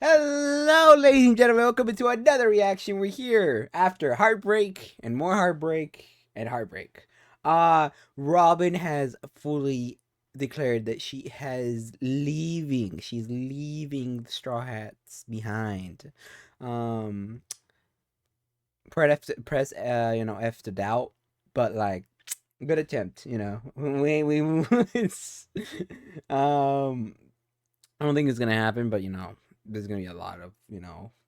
Hello, ladies and gentlemen. Welcome to another reaction. We're here after heartbreak and more heartbreak and heartbreak. Robin has fully declared that she has leaving. She's leaving the Straw Hats behind. Um, press F to doubt, but like good attempt. We I don't think it's gonna happen, but there's gonna be a lot of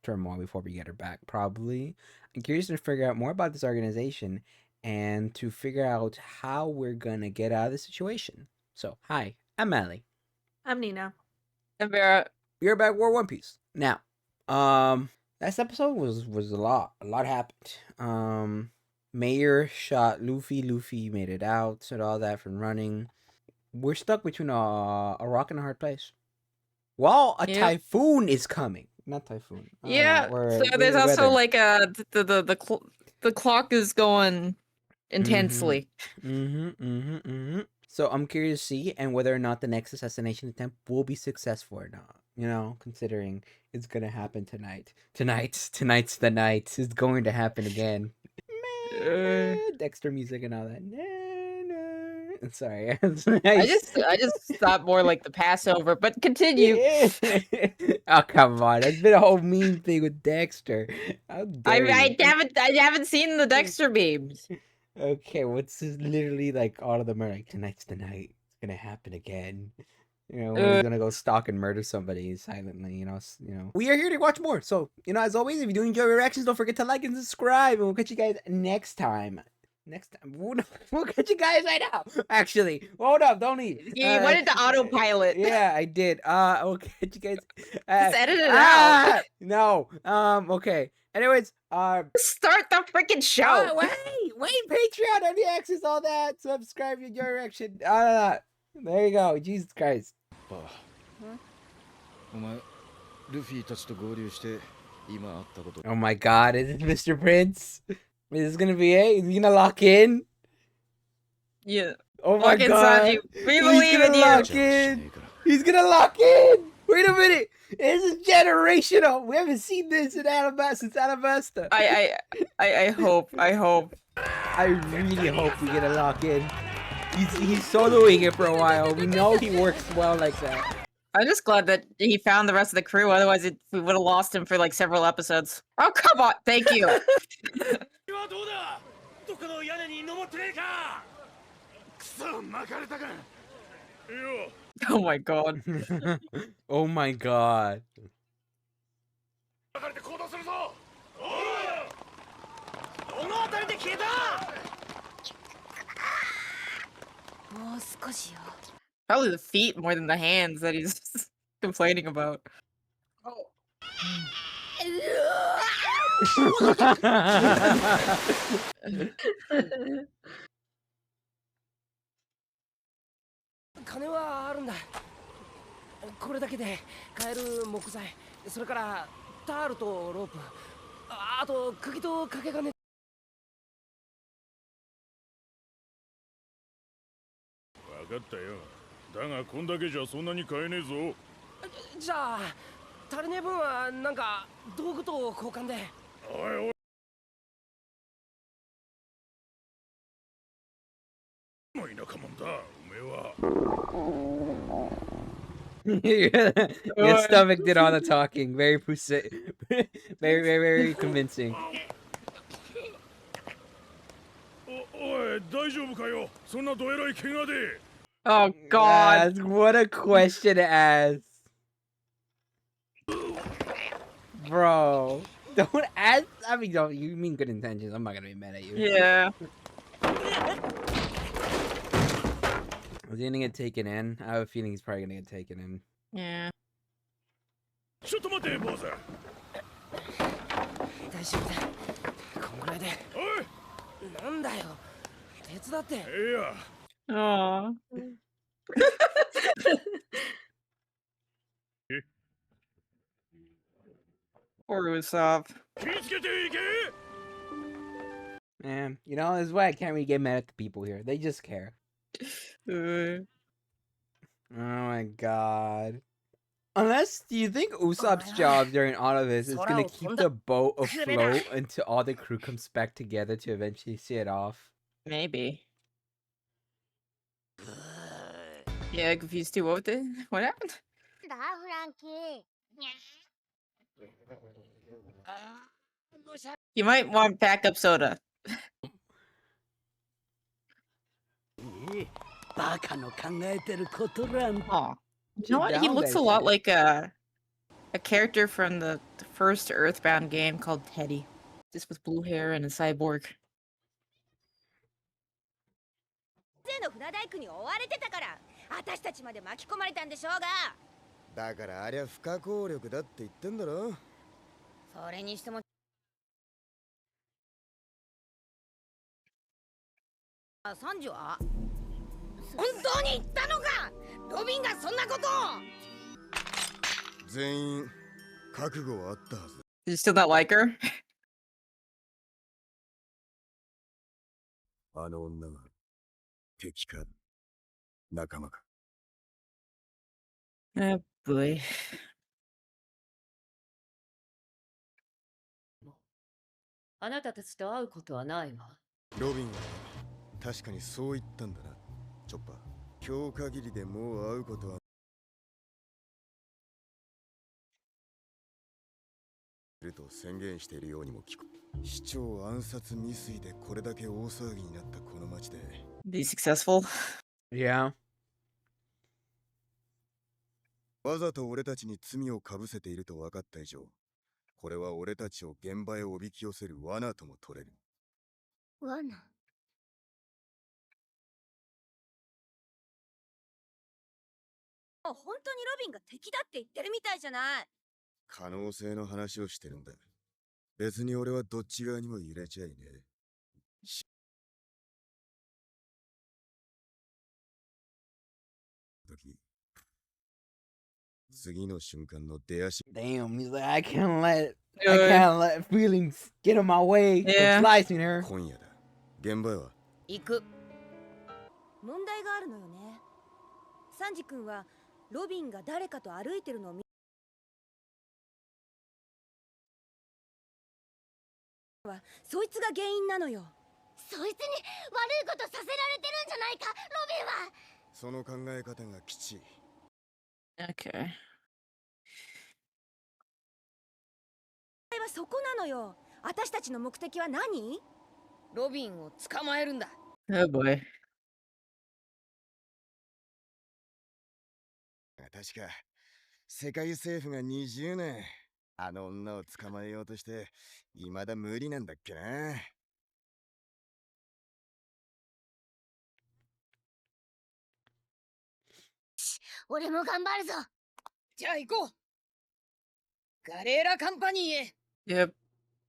turmoil before we get her back. Probably. I'm curious to figure out more about this organization and to figure out how we're gonna get out of the situation. So, hi, I'm Mally. I'm Nina. And Vera. We're back War One Piece. Now, last episode was a lot. A lot happened. Mayor shot Luffy. Luffy made it out, and all that from running. We're stuck between a rock and a hard place. Well, a typhoon is coming. Not typhoon. Yeah. So there's also like the clock is going intensely. So I'm curious to see and whether or not the next assassination attempt will be successful or not. Considering it's gonna happen tonight. Tonight's the night. It's going to happen again. Dexter music and all that. Sorry. I just thought more like the Passover, but continue. Oh, come on. That's been a whole meme thing with Dexter. I haven't seen the Dexter memes. Okay, what's literally like all of them are like tonight's the night. It's gonna happen again. We're gonna go stalk and murder somebody silently, We are here to watch more. So, as always, if you do enjoy reactions, don't forget to like and subscribe, and we'll catch you guys next time. We'll catch you guys right now. Actually, hold up, don't eat. You went into autopilot. Yeah, I did. We'll catch you guys. Just edit it out. No. Okay. Anyways, start the freaking show. Wait, Patreon, early access, all that. Subscribe, your reaction. There you go. Jesus Christ. Oh my God, is it Mr. Prince? Is this gonna be it? Is he gonna lock in? Yeah. Oh my God. We believe in you. He's gonna lock in. Wait a minute. This is generational. We haven't seen this in since Alabasta. I hope. I really hope we get a lock in. He's soloing it for a while. We know he works well like that. I'm just glad that he found the rest of the crew. Otherwise, we would have lost him for like several episodes. Oh, come on. Thank you. Oh my God. Oh my God. Probably the feet more than the hands that he's complaining about. Oh. Your stomach did all the talking. Very very convincing. Oh God. What a question to ask. Bro. Don't ask. I mean, you mean good intentions. I'm not gonna be mad at you. Yeah. Is he gonna get taken in? I have a feeling he's probably gonna get taken in. Yeah. Oh. Poor Usopp. Man, this is why I can't really get mad at the people here. They just care. Oh my God. Unless, do you think Usopp's job during all of this is gonna keep the boat afloat until all the crew comes back together to eventually see it off? Maybe. Yeah, confused too. What happened? You might want backup soda. Aw. You know what? He looks a lot like a character from the first Earthbound game called Teddy. Just with blue hair and a cyborg. の船大工に追われてたから私たちまで巻き込まれたんでしょうがだからありゃ不可抗力だって言ってんだろそれにしてもサンジは本当に言ったのかロビンがそんなことを全員覚悟はあったはず You still not like her? あの女は敵か仲間か Oh boy. あなたたちと会うことはないわ。ロビンは確かにそう言ったんだなチョッパー今日限りでもう会うことはると宣言しているようにも聞く市長暗殺未遂でこれだけ大騒ぎになったこの町で Be successful? Yeah. わざと俺たちに罪をかぶせていると分かった以上これは俺たちを現場へおびき寄せる罠とも取れる罠本当にロビンが敵だって言ってるみたいじゃない可能性の話をしてるんだ別に俺はどっち側にも揺れちゃいねえ時次の瞬間の出足 Damn, he's like, I can't let feelings get in my way from slicing her. 今夜だ現場へは行く問題があるのよねサンジ君はロビンが誰かと歩いてるのを見そいつが原因なのよそいつに悪いことさせられてるんじゃないかロビンはその考え方がきちい Okay. そこなのよ私たちの目的は何ロビンを捕まえるんだ Oh boy. 確か世界政府が20年あの女を捕まえようとして未だ無理なんだっけな俺も頑張るぞじゃあ行こうガレーラカンパニーへ Yep.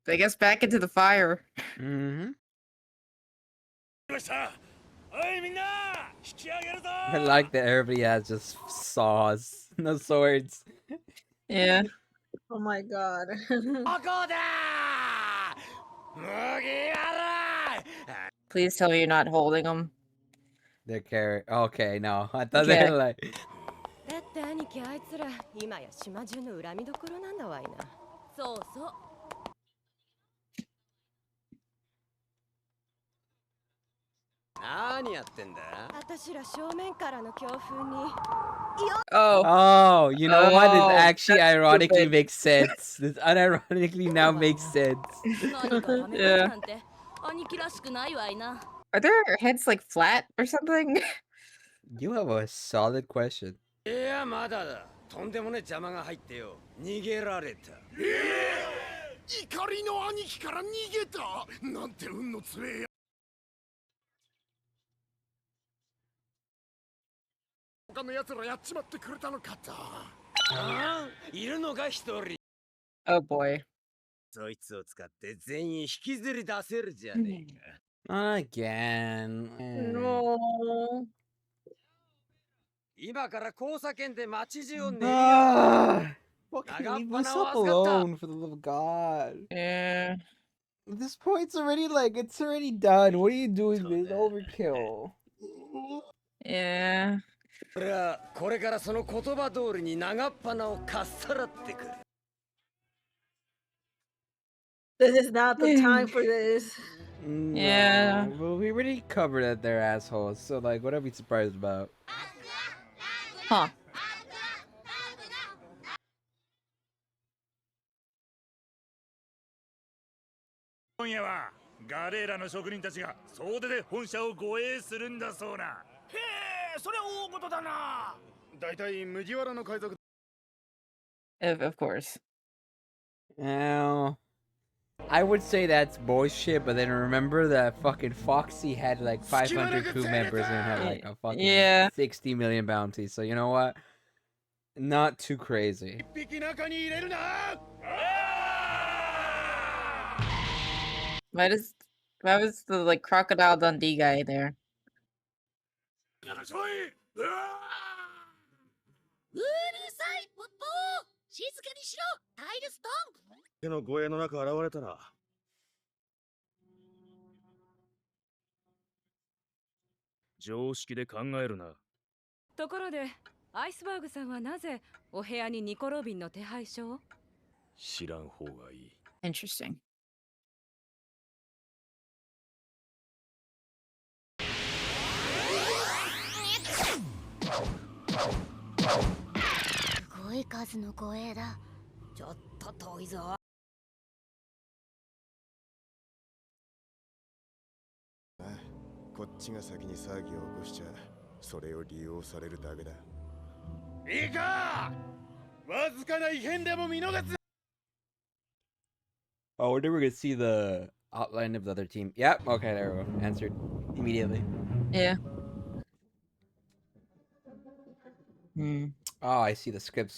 I guess back into the fire. Mm-hmm. I like that everybody has just saws, no swords. Yeah. Oh my god. Please tell me you're not holding them. Their character. Okay, no. I thought they were like. だって兄貴あいつら今や島中の恨みどころなんだわいなそうそう何やってんだ私ら正面からの強風に Oh, you know what? It actually that's ironically stupid. makes sense. This unironically now makes sense. Yeah. Are their heads like flat or something? You have a solid question. いやまだだとんでもね邪魔が入ってよ逃げられた怒りの兄貴から逃げたなんて運の強えや他の奴らやっちまってくれたのかとああいるのが一人 Oh boy. そいつを使って全員引きずり出せるじゃねえか Again. No. 今から交差点で街中を練り歩 Ah, fucking leave myself alone, for the love of God. Yeah. At this point, it's already done. What are you doing? It's overkill. Yeah. 俺はこれからその言葉通りに長っ鼻をかっさらってくる。This is not the time for this. Yeah. No, well, we already covered that they're assholes, so like, what are we surprised about? Huh. 今夜はガレーラの職人たちが総出で本社を護衛するんだそうな。へえ、それは大事だな。だいたい麦わらの海賊。Of course. Now, I would say that's bullshit, but then remember that fucking Foxy had like 500 crew members and had like a fucking Yeah. 60 million bounty. So you know what? Not too crazy. Why was the like Crocodile Dundee guy there? うるさいポッポー、静かにしろタイルストン。手の護衛の中現れたら常識で考えるな。ところでアイスバーグさんはなぜお部屋にニコ・ロビンの手配書を？知らん方がいい。 Interesting. すごい数の護衛だ。ちょっと遠いぞ。こっちが先に騒ぎを起こしちゃそれを利用されるだけだ。いいか、わずかな異変でも見逃す。 Oh, we're never gonna see the outline of the other team. Yep. Okay, there we go. Answered immediately. Yeah. Hmm. Oh, I see the skip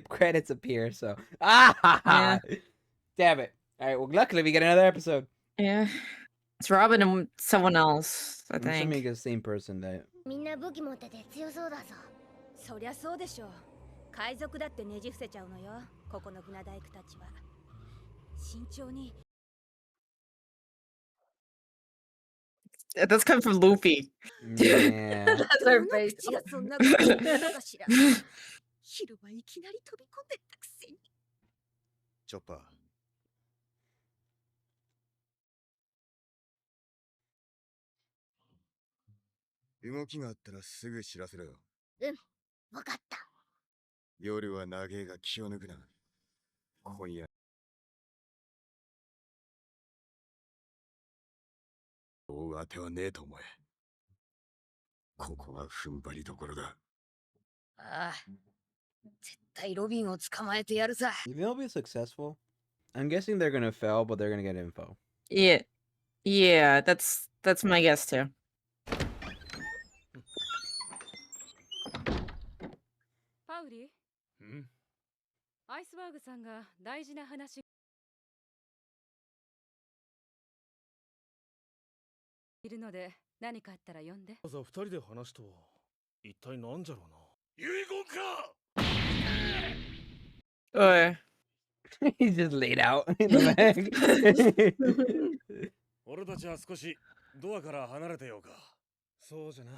credits appear. So Yeah. Damn it. All right. Well, luckily we get another episode. Yeah. It's Robin and someone else, I I'm assuming think. it's the same person that. みんな武器持ってて強そうだぞ。そりゃそうでしょう。海賊だってねじ伏せちゃうのよ。ここの船大工たちは。慎重に。That's coming from Luffy. Yeah. That's her face. 口がそんなこと言うのかしら。昼間いきなり飛び込んでったくせに。チョッパー。動きがあったらすぐ知らせろよ。わかった。夜は長えが気を抜くな。今夜。大当てはねえと思え。ここは踏ん張りどころだ。ああ。絶対ロビンを捕まえてやるさ。 You think they'll be successful? I'm guessing they're gonna fail, but they're gonna get info. Yeah. Yeah, that's my guess too. パウリ、ん？アイスバーグさんが大事な話いるので何かあったら呼んで。わざ二人で話とは一体なんじゃろうな。遺言か。 Oh. He's just laid out in the bag. 俺たちは少しドアから離れてようか。そうじゃな。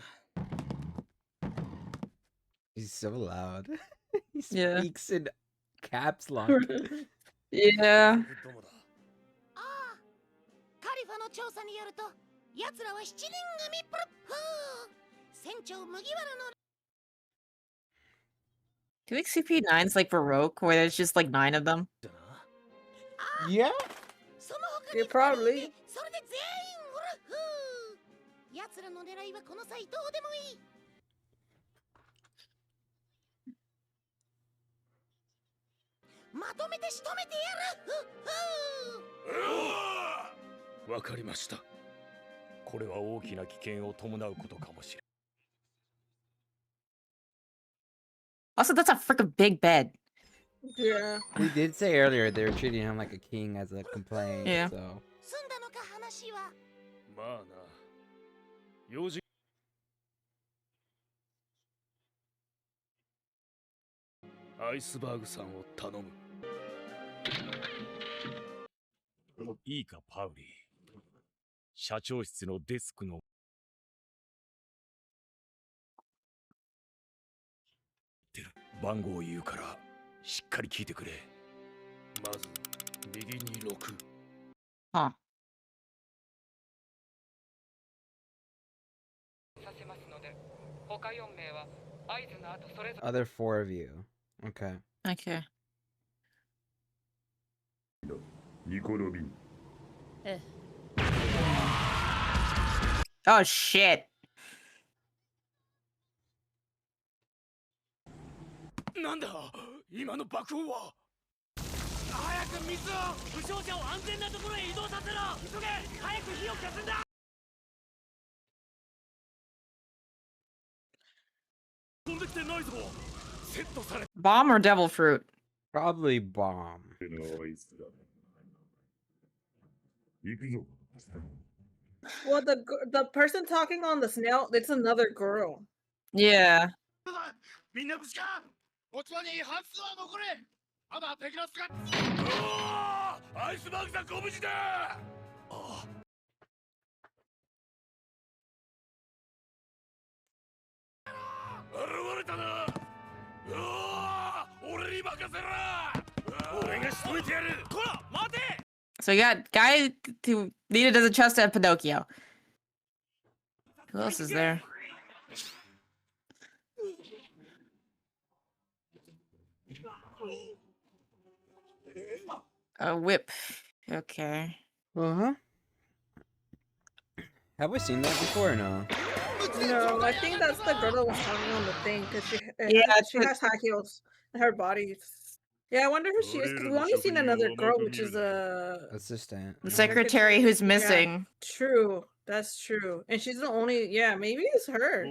He's so loud. He Yeah. speaks in caps lock. Yeah. どうもだ。ああ。カリファの調査によると、奴らは7人組プルッフー。船長麦わらの。 Do you think CP9's like Baroque, where there's just like 9 of them? じゃな。 Yeah. その他に Yeah, probably. それで全員フルッフー。奴らの狙いはこの際どうでもいい。まとめて仕留めてやる。フッフー。わかりました。これは大きな危険を伴うことかもしれん。 Also, that's a freaking big bed. Yeah. We did say earlier they were treating him like a king as a complaint. Yeah. So 済んだのか話は。まあな。用事。アイスバーグさんを頼む。いいか、パウリー。社長室のデスクの番号を言うからしっかり聞いてくれ。まず右に6。 Huh. Other 4 of you. Okay. Okay. ニコロビン。 Oh shit. なんだ今の爆音は。早く水を、負傷者を安全なところへ移動させろ。急げ、早く火を消すんだ。飛んできてないぞ。セットされ。 Bomb or devil fruit? Probably bomb. 行くぞ。 Well, the person talking on the snail, it's another girl. Yeah. みんな無事か。落ち葉に半数は残れ。まだ敵の姿。アイスバーグさんご無事だ。現れたな。俺に任せろ。俺が仕留めてやる。こら待て。 So you got guy who Lita doesn't trust at Pinocchio. Who else is there? A whip. Okay. Uh-huh. Have we seen that before or no? No, I think that's the girl that was talking on the thing because Yeah, she has high heels and her body. Yeah, I wonder who she is because we've only seen another girl, which is a Assistant. The secretary who's missing. true. That's true, and she's the only. Yeah, maybe it's her.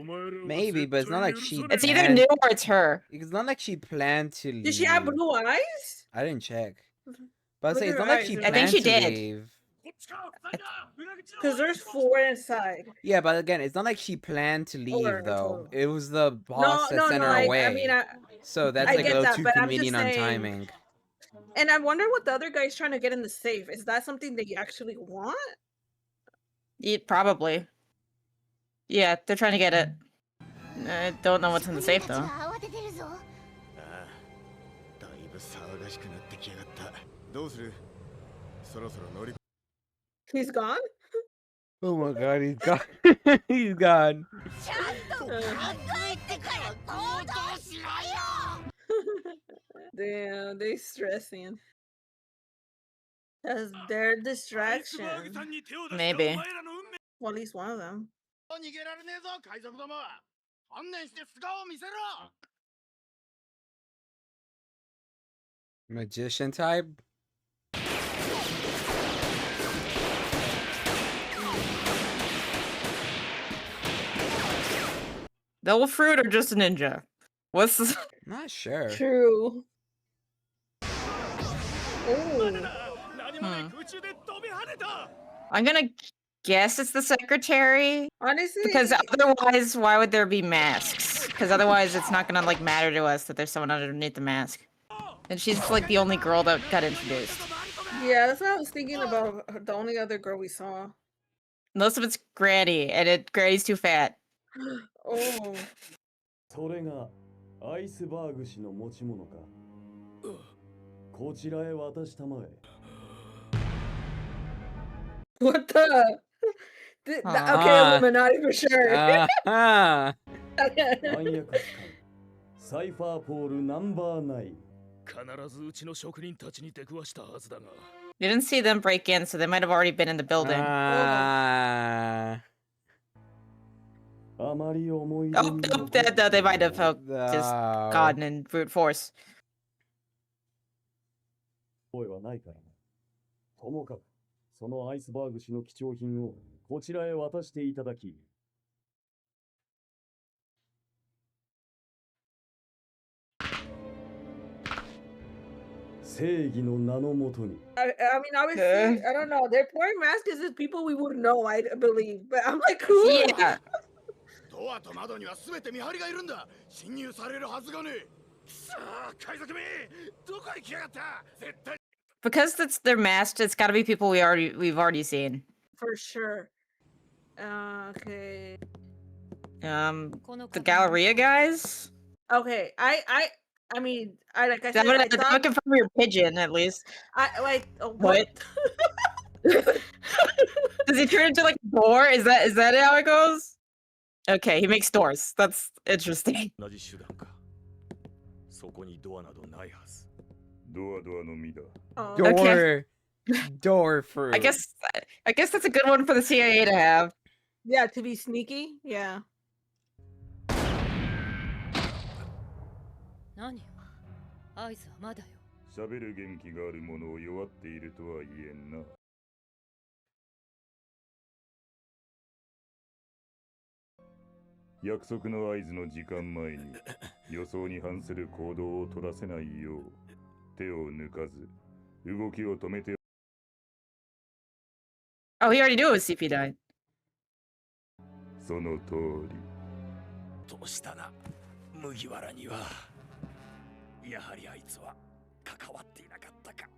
Maybe, but it's not like she. It's either planned- new or it's her. It's not like she planned to leave. Did she have blue eyes? I didn't check. But I Look say at it's her not like eyes, she they're I think planned she to did. leave. Because there's 4 inside. Yeah, but again, it's not like she planned to leave Or though. total. It was the boss that sent her I away. mean, So that's I like a get little that, too but I'm just convenient on saying- timing. and I wonder what the other guy's trying to get in the safe. Is that something they actually want? Yeah, probably. Yeah, they're trying to get it. I don't know what's in the safe though. ああ、だいぶ騒がしくなってきやがった。どうする？そろそろ乗り。 He's gone? Oh my god, he's gone. He's gone. Damn, they stressing. That's their distraction. Maybe. Well, at least one of them. 逃げられねえぞ海賊ども。観念して素顔を見せろ。 Magician type? Devil fruit or just a ninja? What's this? Not sure. True. Oh. 何もない空中で飛び跳ねた。 I'm gonna guess it's the secretary. Honestly, Because otherwise, why would there be masks? Because otherwise, it's not gonna like matter to us that there's someone underneath the mask. And she's like the only girl that got introduced. yeah, that's what I was thinking about. The only other girl we saw. Most of it's Granny, and Granny's too fat. Oh. それがアイスバーグ氏の持ち物か。こちらへ渡したまえ。 What the? Okay, Illuminati for sure. Uh-huh. 暗躍使い。サイファーポールナンバー9。必ずうちの職人たちに出くわしたはずだが。 You didn't see them break in, so they might have already been in the building. あまり思い出 Oh, に no, 残る they might have just No. gotten in brute force. 声はないからな。ともかく、そのアイスバーグ氏の貴重品をこちらへ渡していただき。正義の名のもとに。 I mean, obviously, I don't know. They're pouring masks is people we would know, I believe. But I'm like, who? Yeah. ドアと窓には全て見張りがいるんだ。侵入されるはずがねえ。さあ、海賊め、どこへ来やがった。絶対。 Because they're masked, it's gotta be people we've already seen. For sure. Okay. The Galleria guys? Okay. I mean, like I That said, I would thought confirm your pigeon at least. I like What? Does he turn into like a door? Is that how it goes? Okay, he makes doors. That's interesting. 同じ手段か。そこにドアなどないはず。ドアのみだ。Oh. Door, door fruit. I guess that's a good one for the CIA to have. Yeah, to be sneaky. Yeah. 何？合図はまだよ。喋る元気がある者を弱っているとは言えんな。約束の合図の時間前に予想に反する行動を取らせないよう手を抜かず動きを止めて。Oh, he already knew it was CP9. その通り。どうしたな、麦わらには。やはりあいつは関わっていなかったか。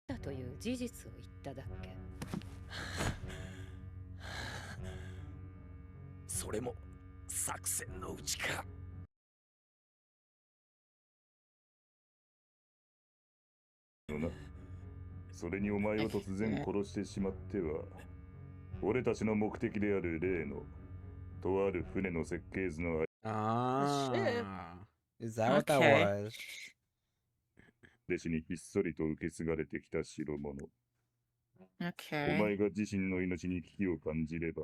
だという事実を言っただけ。それも作戦のうちか。それにお前を突然殺してしまっては、俺たちの目的である例のとある船の設計図の Ah, is that what that Okay. was? 弟子にひっそりと受け継がれてきた代物。お Okay. 前が自身の命に危機を感じれば、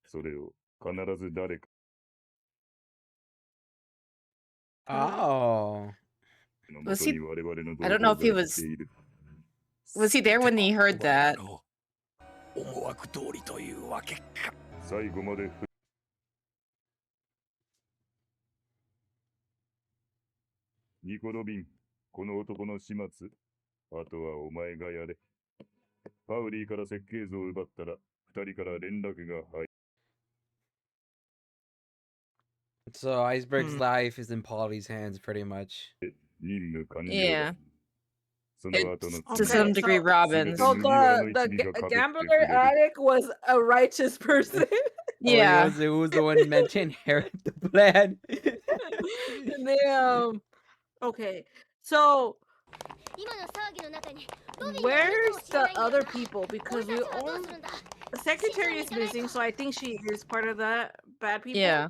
それを必ず誰か。Oh. Was he- 我々の I don't know if he 同胞が was- 来ている。 Was he there when he heard that? 思惑通りというわけか。最後までニコ・ロビン、この男の始末、あとはお前がやれ。パウリーから設計図を奪ったら、二人から連絡が入る。 So Iceberg's Hmm. life is in Polly's hands, pretty much. 任務完了だ。 Yeah. その後の To Okay, some degree, so- Robin's. So the gambler addict was a righteous person. Yeah. Oh, who was the one meant to inherit the plan? And they okay. So where's the other people? Because we own the secretary is missing, so I think she is part of the bad people. Yeah.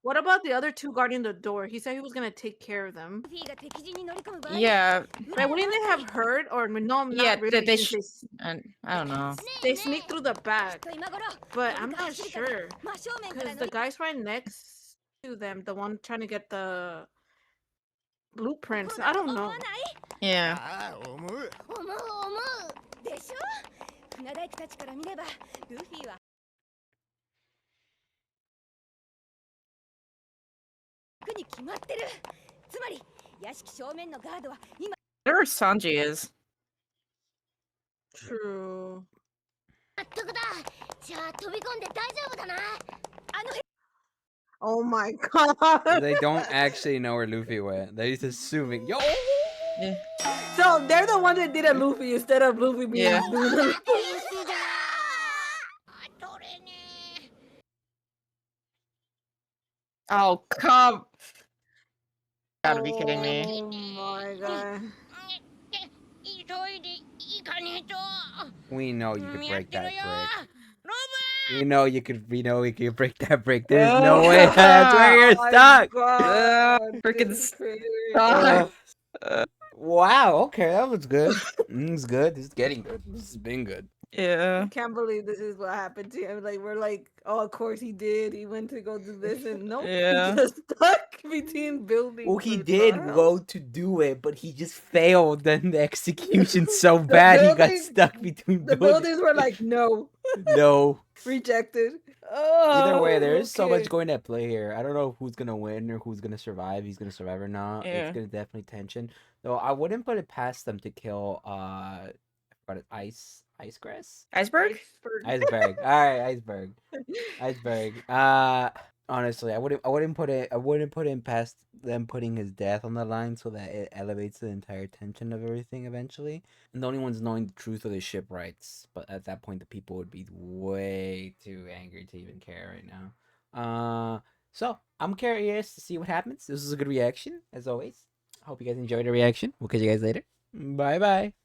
What about the other two guarding the door? He said he was gonna take care of them. Yeah. But wouldn't they have heard? Or no, not Yeah, really. they since I don't know. they sneak through the back, but I'm not sure because the guy's right next to them, the one trying to get the blueprints. I don't know. Yeah. ああ、思うでしょ。船大工たちから見ればルフィはに決まってる。つまり屋敷正面のガードは今 Where Sanji is. True. 納得だ。じゃあ飛び込んで大丈夫だな。あの Oh my god. They don't actually know where Luffy went. They're just assuming. Yo! Yeah. So they're the one that did a Luffy instead of Luffy being. Yeah. Oh, come. Gotta be kidding me. Oh my god. We know you could break that brick. We know you could break that brick. There's no way that's where you're stuck. Freaking this is crazy. Wow, okay, that was good. It's good. This is getting good. This has been good. Yeah. I can't believe this is what happened to him. Like we're like, oh, of course he did. He went to go do this, and nope, Yeah. he just stuck between buildings. Well, he What did the hell? go to do it, but he just failed. Then the execution so bad he got building- stuck between The buildings. buildings were like, no, No. rejected. Either way, there is so much okay. going at play here. I don't know who's gonna win or who's gonna survive. He's gonna survive or not. Yeah. It's gonna definitely tension. Though I wouldn't put it past them to kill I forgot it, Icegrass? Iceberg? Iceberg. Alright, Iceberg. Honestly, I wouldn't put it past them putting his death on the line so that it elevates the entire tension of everything eventually. And the only ones knowing the truth of the shipwrights. But at that point the people would be way too angry to even care right now. So I'm curious to see what happens. This was a good reaction, as always. I hope you guys enjoyed the reaction. We'll catch you guys later. Bye bye.